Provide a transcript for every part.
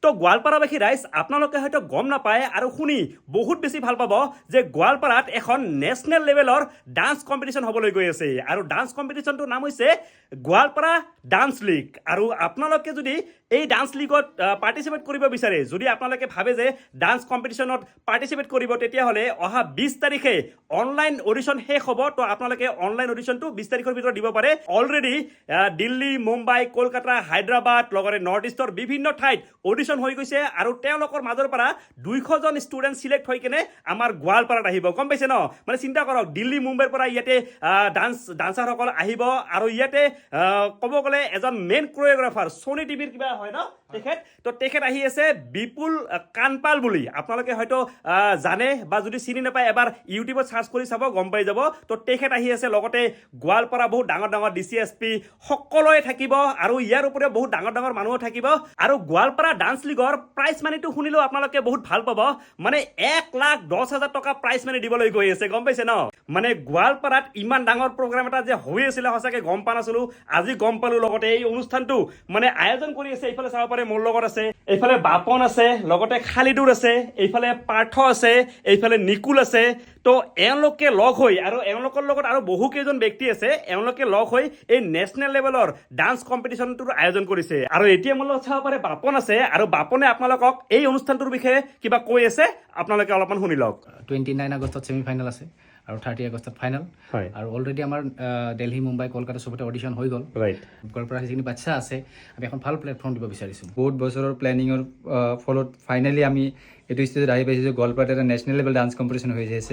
তো গোৱালপাৰাবাসী ৰাইজ আপোনালোকে হয়তো গম নাপায় আৰু শুনি বহুত বেছি ভাল পাব যে গোৱালপাৰাত এখন নেশ্যনেল লেভেলৰ ডান্স কম্পিটিশ্যন হ'বলৈ গৈ আছে আৰু ডান্স কম্পিটিশ্যনটোৰ নাম হৈছে গোৱালপাৰা ডান্স লীগ আৰু আপোনালোকে যদি এই ডান্স লীগত পাৰ্টিচিপেট কৰিব বিচাৰে যদি আপোনালোকে ভাবে যে ডান্স কম্পিটিশ্যনত পাৰ্টিচিপেট কৰিব তেতিয়াহ'লে অহা 20 তাৰিখে অনলাইন অডিশ্যন শেষ হ'ব তো আপোনালোকে অনলাইন অডিশ্যনটো 20 তাৰিখৰ ভিতৰত দিব পাৰে অলৰেডি দিল্লী মুম্বাই কলকাতা হায়দৰাবাদ লগতে নৰ্থ ইষ্টৰ বিভিন্ন ঠাইত অডিশ্যন হৈ গৈছে আৰু তেওঁলোকৰ মাজৰ পৰা 200 জন ষ্টুডেণ্ট চিলেক্ট হৈ কিনে আমাৰ গোৱালপাৰাত আহিব গম পাইছে ন মানে চিন্তা কৰক দিল্লী মুম্বাইৰ পৰা ইয়াতে ডান্সাৰসকল আহিব আৰু ইয়াতে ক'ব গ'লে এজন মেইন কোৰিঅ'গ্ৰাফাৰ সোনি টিভিৰ কিবা হয় ন তেখেত আহি আছে বিপুল কানপাল বুলি আপোনালোকে হয়তো জানে বা যদি চিনি নাপায় এবাৰ ইউটিউবত চাৰ্চ কৰি চাব গম পাই যাব তো তেখেত আহি আছে লগতে গোৱালপাৰা বহুত ডাঙৰ ডাঙৰ DCSP সকলোৱে থাকিব আৰু ইয়াৰ উপৰিও বহুত ডাঙৰ ডাঙৰ মানুহো থাকিব আৰু গোৱালপাৰা ডান্স লীগৰ প্ৰাইজ মানিটো শুনিলেও আপোনালোকে বহুত ভাল পাব মানে 1,10,000 টকা প্ৰাইজ মানি দিবলৈ গৈ আছে গম পাইছে ন মানে গোৱালপাৰাত ইমান ডাঙৰ প্ৰগ্ৰাম এটা যে হৈ আছিলে সঁচাকৈ গম পোৱা নাছিলো আজি গম পালো লগতে এই অনুষ্ঠানটো মানে আয়োজন কৰি আছে এইফালে চাব পাৰে মোৰ লগত আছে এইফালে বাপন আছে লগতে খালিদুৰ আছে এইফালে পাৰ্থ আছে এইফালে নিকুল আছে তো এওঁলোকে লগ হৈ আৰু এওঁলোকৰ লগত আৰু বহু কেইজন ব্যক্তি আছে এওঁলোকে লগ হৈ এই নেশ্যনেল লেভেলৰ ডান্স কম্পিটিশ্যনটোৰ আয়োজন কৰিছে আৰু এতিয়া মোৰ লগত চাব পাৰে বাপন আছে আৰু বাপনে আপোনালোকক এই অনুষ্ঠানটোৰ বিষয়ে কিবা কৈ আছে আপোনালোকে অলপমান শুনি লওক 29 আগষ্টত ছেমি ফাইনেল আছে আৰু 30 আগষ্টত ফাইনেল আৰু অলৰেডি আমাৰ দিল্লী মুম্বাই কলকাতা সবতে অডিশ্যন হৈ গ'ল গোৱালপাৰা যিখিনি বাচ্চা আছে আমি এখন ভাল প্লেটফৰ্ম দিব বিচাৰিছোঁ বহুত বছৰৰ প্লেনিঙৰ ফলত ফাইনেলি আমি এইটো ষ্টেজত আহি পাইছোঁ যে গোৱালপাৰাত এটা নেশ্যনেল লেভেল ডান্স কম্পিটিশ্যন হৈ যাইছে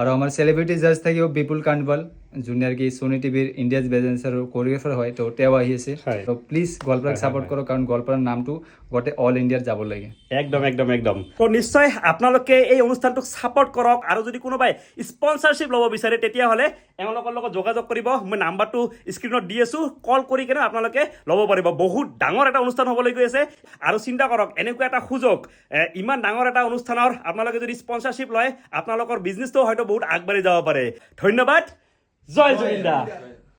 আৰু আমাৰ চেলিব্ৰিটি জাজ থাকিব বিপুল কানৱাল যোনে আৰু কি সোনি টিভিৰ ইণ্ডিয়াজ বেজেঞ্চাৰ কোৰিঅ'গ্ৰাফাৰ হয় তো তেওঁ আহি আছে তো প্লিজ গোৱালপাৰাক ছাপোৰ্ট কৰক কাৰণ গোৱালপাৰাৰ নামটো গোটেই অল ইণ্ডিয়াত যাব লাগে একদম তো নিশ্চয় আপোনালোকে এই অনুষ্ঠানটোক ছাপোৰ্ট কৰক আৰু যদি কোনোবাই স্পনচাৰশ্বিপ ল'ব বিচাৰে তেতিয়াহ'লে এওঁলোকৰ লগত যোগাযোগ কৰিব মই নাম্বাৰটো স্ক্ৰীণত দি আছোঁ কল কৰি কিনে আপোনালোকে ল'ব পাৰিব বহুত ডাঙৰ এটা অনুষ্ঠান হ'বলৈ গৈ আছে আৰু চিন্তা কৰক এনেকুৱা এটা সুযোগ ইমান ডাঙৰ এটা অনুষ্ঠানৰ আপোনালোকে যদি স্পনচাৰশ্বিপ লয় আপোনালোকৰ বিজনেছটো হয়তো বহুত আগবাঢ়ি যাব পাৰে ধন্যবাদ জয় জুবিন দা